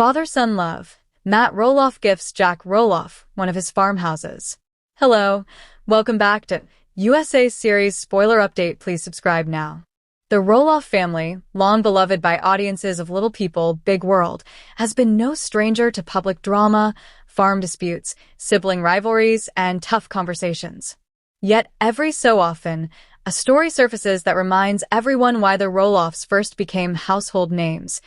Father-son love. Matt Roloff gifts Jack Roloff one of his farmhouses. Hello, welcome back to USA series spoiler update. Please subscribe now. The Roloff family, long beloved by audiences of Little People, Big World, has been no stranger to public drama, farm disputes, sibling rivalries, and tough conversations. Yet every so often, a story surfaces that reminds everyone why the Roloffs first became household names: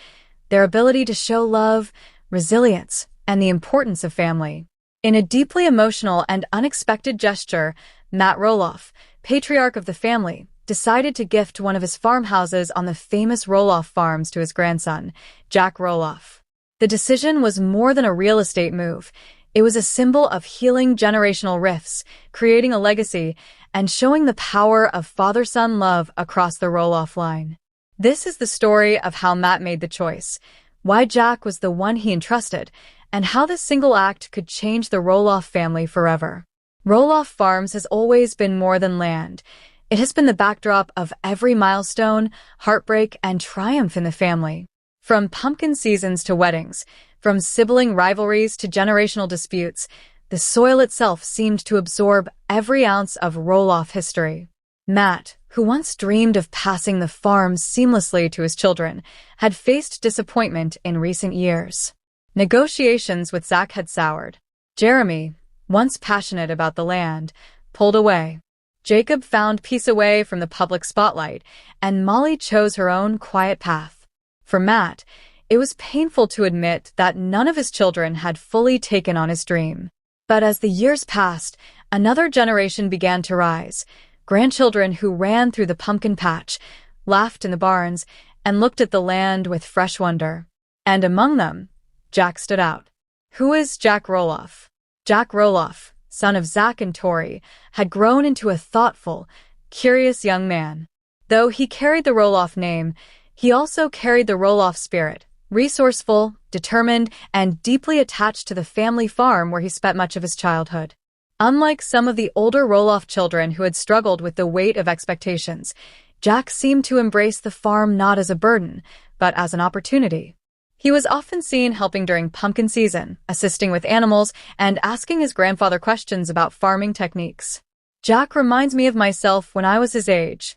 their ability to show love, resilience, and the importance of family. In a deeply emotional and unexpected gesture, Matt Roloff, patriarch of the family, decided to gift one of his farmhouses on the famous Roloff farms to his grandson, Jack Roloff. The decision was more than a real estate move. It was a symbol of healing generational rifts, creating a legacy, and showing the power of father-son love across the Roloff line. This is the story of how Matt made the choice, why Jack was the one he entrusted, and how this single act could change the Roloff family forever. Roloff Farms has always been more than land. It has been the backdrop of every milestone, heartbreak, and triumph in the family. From pumpkin seasons to weddings, from sibling rivalries to generational disputes, the soil itself seemed to absorb every ounce of Roloff history. Matt, who once dreamed of passing the farm seamlessly to his children, had faced disappointment in recent years. Negotiations with Zach had soured. Jeremy, once passionate about the land, pulled away. Jacob found peace away from the public spotlight, and Molly chose her own quiet path. For Matt, it was painful to admit that none of his children had fully taken on his dream. But as the years passed, another generation began to rise. Grandchildren who ran through the pumpkin patch, laughed in the barns, and looked at the land with fresh wonder. And among them, Jack stood out. Who is Jack Roloff? Jack Roloff, son of Zach and Tori, had grown into a thoughtful, curious young man. Though he carried the Roloff name, he also carried the Roloff spirit, resourceful, determined, and deeply attached to the family farm where he spent much of his childhood. Unlike some of the older Roloff children who had struggled with the weight of expectations, Jack seemed to embrace the farm not as a burden, but as an opportunity. He was often seen helping during pumpkin season, assisting with animals, and asking his grandfather questions about farming techniques. "Jack reminds me of myself when I was his age,"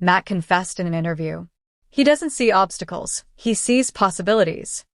Matt confessed in an interview. "He doesn't see obstacles, he sees possibilities."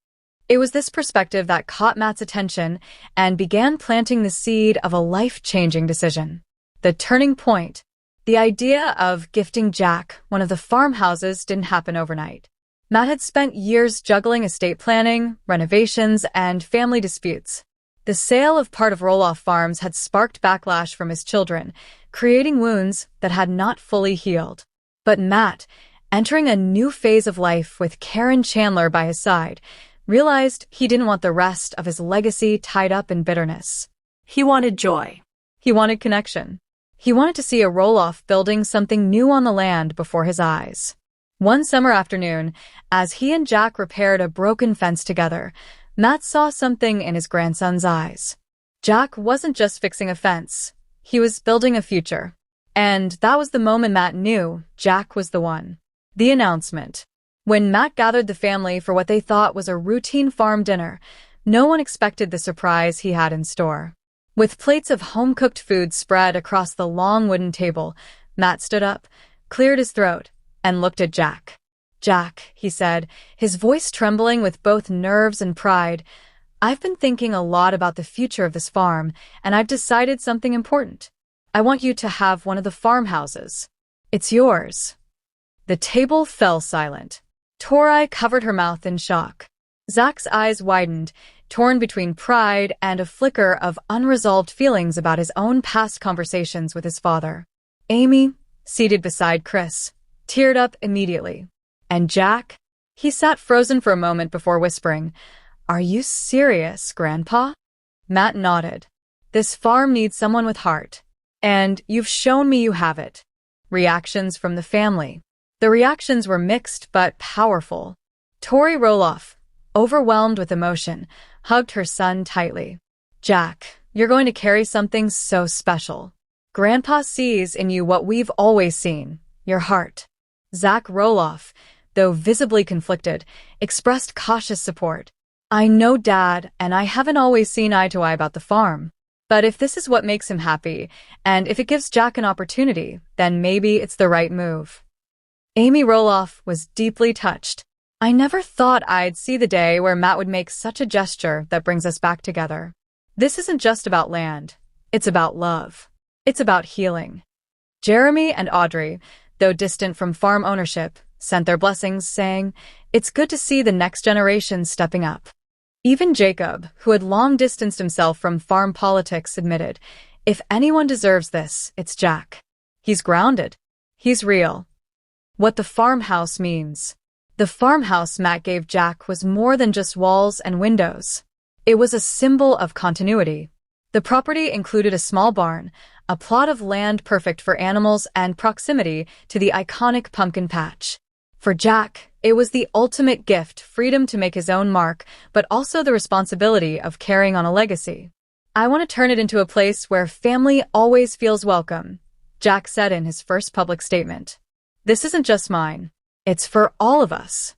It was this perspective that caught Matt's attention and began planting the seed of a life-changing decision. The turning point. The idea of gifting Jack one of the farmhouses didn't happen overnight. Matt had spent years juggling estate planning, renovations, and family disputes. The sale of part of Roloff Farms had sparked backlash from his children, creating wounds that had not fully healed. But Matt, entering a new phase of life with Karen Chandler by his side, realized he didn't want the rest of his legacy tied up in bitterness. He wanted joy. He wanted connection. He wanted to see a Roloff building something new on the land before his eyes. One summer afternoon, as he and Jack repaired a broken fence together, Matt saw something in his grandson's eyes. Jack wasn't just fixing a fence. He was building a future. And that was the moment Matt knew Jack was the one. The announcement. When Matt gathered the family for what they thought was a routine farm dinner, no one expected the surprise he had in store. With plates of home-cooked food spread across the long wooden table, Matt stood up, cleared his throat, and looked at Jack. "Jack," he said, his voice trembling with both nerves and pride, "I've been thinking a lot about the future of this farm, and I've decided something important. I want you to have one of the farmhouses. It's yours." The table fell silent. Tori covered her mouth in shock. Zach's eyes widened, torn between pride and a flicker of unresolved feelings about his own past conversations with his father. Amy, seated beside Chris, teared up immediately. And Jack? He sat frozen for a moment before whispering, "Are you serious, Grandpa?" Matt nodded. "This farm needs someone with heart. And you've shown me you have it." Reactions from the family. The reactions were mixed but powerful. Tori Roloff, overwhelmed with emotion, hugged her son tightly. "Jack, you're going to carry something so special. Grandpa sees in you what we've always seen, your heart." Zach Roloff, though visibly conflicted, expressed cautious support. I know Dad, and I haven't always seen eye to eye about the farm. But if this is what makes him happy, and if it gives Jack an opportunity, then maybe it's the right move. Amy Roloff was deeply touched. I never thought I'd see the day where Matt would make such a gesture that brings us back together. This isn't just about land. It's about love. It's about healing. Jeremy and Audrey, though distant from farm ownership, sent their blessings, saying, "It's good to see the next generation stepping up." Even Jacob, who had long distanced himself from farm politics, admitted, "If anyone deserves this, it's Jack. He's grounded. He's real." What the farmhouse means. The farmhouse Matt gave Jack was more than just walls and windows. It was a symbol of continuity. The property included a small barn, a plot of land perfect for animals, and proximity to the iconic pumpkin patch. For Jack, it was the ultimate gift, freedom to make his own mark, but also the responsibility of carrying on a legacy. "I want to turn it into a place where family always feels welcome," Jack said in his first public statement. "This isn't just mine. It's for all of us."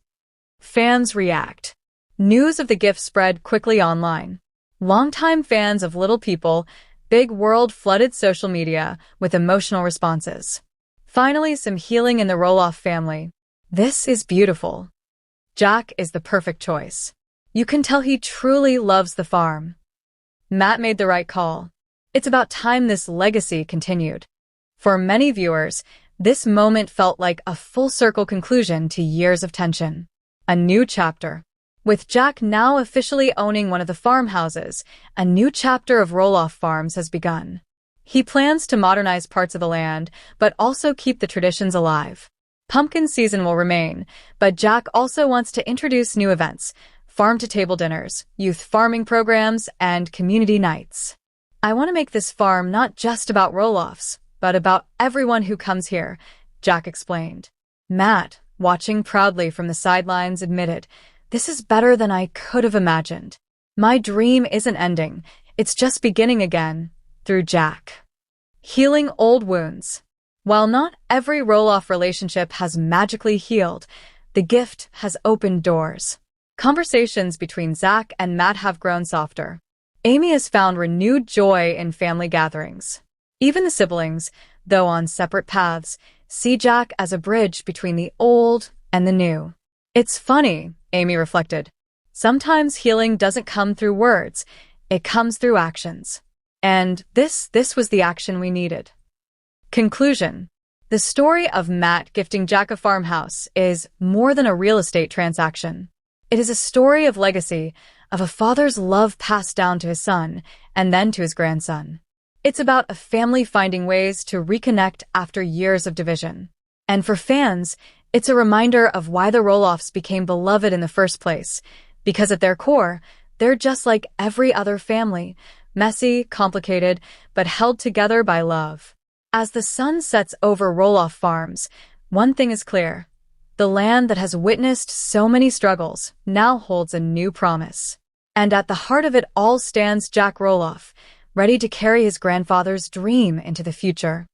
Fans react. News of the gift spread quickly online. Longtime fans of Little People, Big World flooded social media with emotional responses. Finally, some healing in the Roloff family. "This is beautiful. Jack is the perfect choice. You can tell he truly loves the farm." Matt made the right call. It's about time this legacy continued. For many viewers, this moment felt like a full-circle conclusion to years of tension. A new chapter. With Jack now officially owning one of the farmhouses, a new chapter of Roloff Farms has begun. He plans to modernize parts of the land, but also keep the traditions alive. Pumpkin season will remain, but Jack also wants to introduce new events, farm-to-table dinners, youth farming programs, and community nights. "I want to make this farm not just about Roloffs, but about everyone who comes here," Jack explained. Matt, watching proudly from the sidelines, admitted, "This is better than I could have imagined. My dream isn't ending, it's just beginning again, through Jack." Healing old wounds. While not every Roloff relationship has magically healed, the gift has opened doors. Conversations between Zach and Matt have grown softer. Amy has found renewed joy in family gatherings. Even the siblings, though on separate paths, see Jack as a bridge between the old and the new. "It's funny," Amy reflected. "Sometimes healing doesn't come through words, it comes through actions. And this was the action we needed." Conclusion. The story of Matt gifting Jack a farmhouse is more than a real estate transaction. It is a story of legacy, of a father's love passed down to his son, and then to his grandson. It's about a family finding ways to reconnect after years of division. And for fans, it's a reminder of why the Roloffs became beloved in the first place, because at their core, they're just like every other family, messy, complicated, but held together by love. As the sun sets over Roloff Farms, one thing is clear. The land that has witnessed so many struggles now holds a new promise. And at the heart of it all stands Jack Roloff, ready to carry his grandfather's dream into the future.